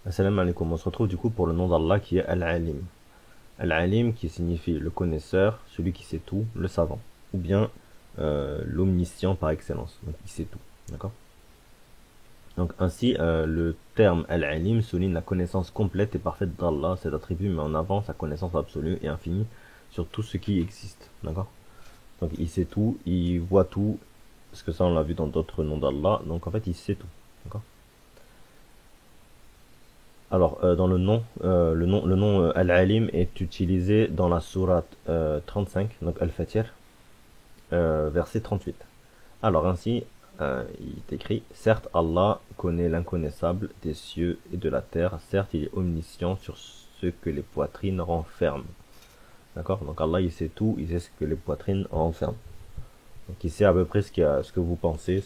Assalamu alaikum, on se retrouve du coup pour le nom d'Allah qui est Al-Alim. Al-Alim qui signifie le connaisseur, celui qui sait tout, le savant. Ou bien l'omniscient par excellence, donc il sait tout. D'accord. Donc ainsi, le terme Al-Alim souligne la connaissance complète et parfaite d'Allah. Cet attribut met en avant sa connaissance absolue et infinie sur tout ce qui existe. D'accord. Donc il sait tout, il voit tout, parce que ça on l'a vu dans d'autres noms d'Allah. Donc en fait il sait tout. D'accord. Alors, dans le nom Al-Alim est utilisé dans la sourate 35, donc Al-Fatir, verset 38. Alors ainsi, il est écrit, certes Allah connaît l'inconnaissable des cieux et de la terre, certes il est omniscient sur ce que les poitrines renferment. D'accord. Donc Allah il sait tout, il sait ce que les poitrines renferment. Donc il sait à peu près ce que vous pensez,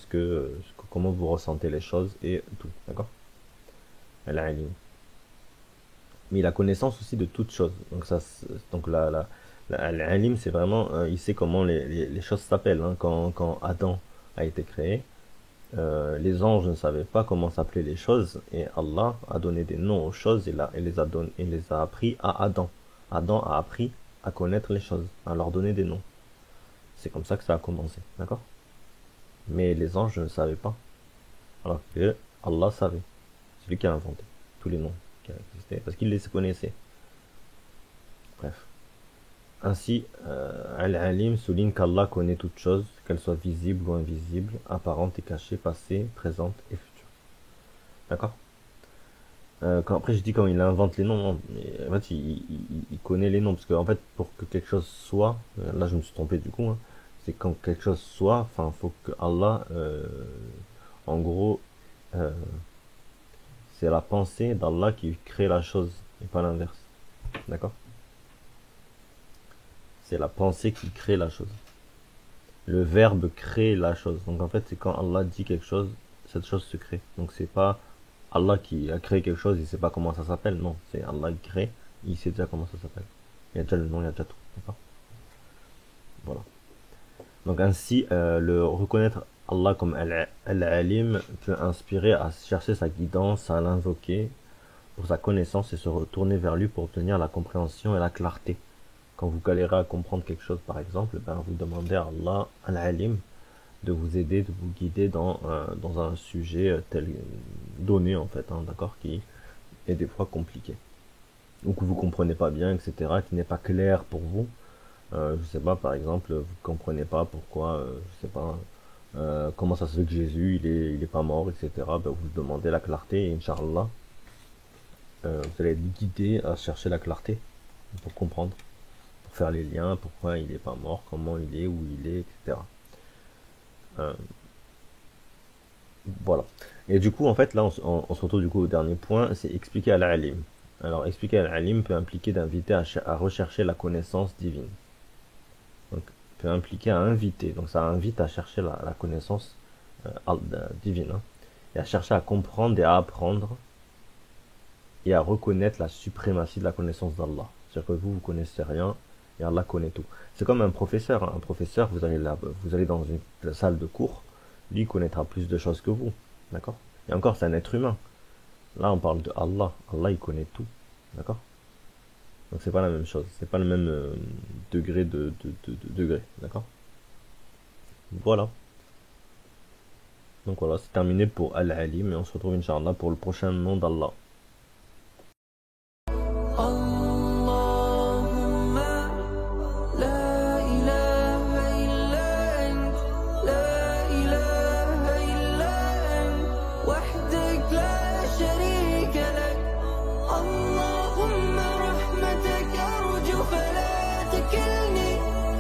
comment vous ressentez les choses et tout. D'accord. Al-Alim. Mais il a connaissance aussi de toutes choses. Donc donc l'alim, c'est vraiment, il sait comment les choses s'appellent. Hein. Quand Adam a été créé, les anges ne savaient pas comment s'appelaient les choses, et Allah a donné des noms aux choses et les a appris à Adam. Adam a appris à connaître les choses, à leur donner des noms. C'est comme ça que ça a commencé, d'accord. Mais les anges ne savaient pas, alors que Allah savait. C'est lui qui a inventé tous les noms qui existaient, parce qu'il les connaissait. Bref. Ainsi, Al-Alim souligne qu'Allah connaît toutes choses, qu'elles soient visibles ou invisibles, apparentes et cachées, passées, présentes et futures. D'accord. Après, je dis quand il invente les noms, non, mais en fait, il connaît les noms, parce qu'en fait, pour que quelque chose soit, là je me suis trompé du coup, hein, c'est quand quelque chose soit, enfin, faut que Allah, en gros, euh, c'est la pensée d'Allah qui crée la chose, et pas l'inverse. D'accord. C'est la pensée qui crée la chose. Le verbe crée la chose. Donc en fait, c'est quand Allah dit quelque chose, cette chose se crée. Donc c'est pas Allah qui a créé quelque chose, il sait pas comment ça s'appelle. Non, c'est Allah qui crée, il sait déjà comment ça s'appelle. Il y a déjà le nom, il y a déjà tout. D'accord. Voilà. Donc ainsi, le reconnaître Allah comme Al-Alim peut inspirer à chercher sa guidance, à l'invoquer pour sa connaissance et se retourner vers lui pour obtenir la compréhension et la clarté. Quand vous galérez à comprendre quelque chose, par exemple, ben, vous demandez à Allah, Al-Alim, de vous aider, de vous guider dans un sujet tel donné en fait, hein, d'accord, qui est des fois compliqué, ou que vous comprenez pas bien, etc., qui n'est pas clair pour vous. Je sais pas, par exemple, vous comprenez pas pourquoi, je sais pas, comment ça se fait que Jésus il est pas mort, etc. Ben, vous demandez la clarté et Inch'Allah, vous allez être guidé à chercher la clarté pour comprendre, pour faire les liens, pourquoi il est pas mort, comment il est, où il est, etc. Euh, Voilà. Et du coup, en fait, là, on se retrouve du coup au dernier point, c'est expliquer à l'alim. Alors, expliquer à l'alim peut impliquer d'inviter à rechercher la connaissance divine. Donc, peut impliquer à inviter. Donc, ça invite à chercher la connaissance divine. Hein, et à chercher à comprendre et à apprendre et à reconnaître la suprématie de la connaissance d'Allah. C'est-à-dire que vous connaissez rien et Allah connaît tout. C'est comme un professeur. Hein. Un professeur, vous allez dans une salle de cours, lui connaîtra plus de choses que vous. D'accord. Et encore, c'est un être humain. Là, on parle de Allah. Allah, il connaît tout. D'accord. Donc, c'est pas la même chose. C'est pas le même degré de degré. D'accord. Voilà. Donc, voilà, c'est terminé pour Al-Alim. Et on se retrouve, Inch'Allah, pour le prochain nom d'Allah.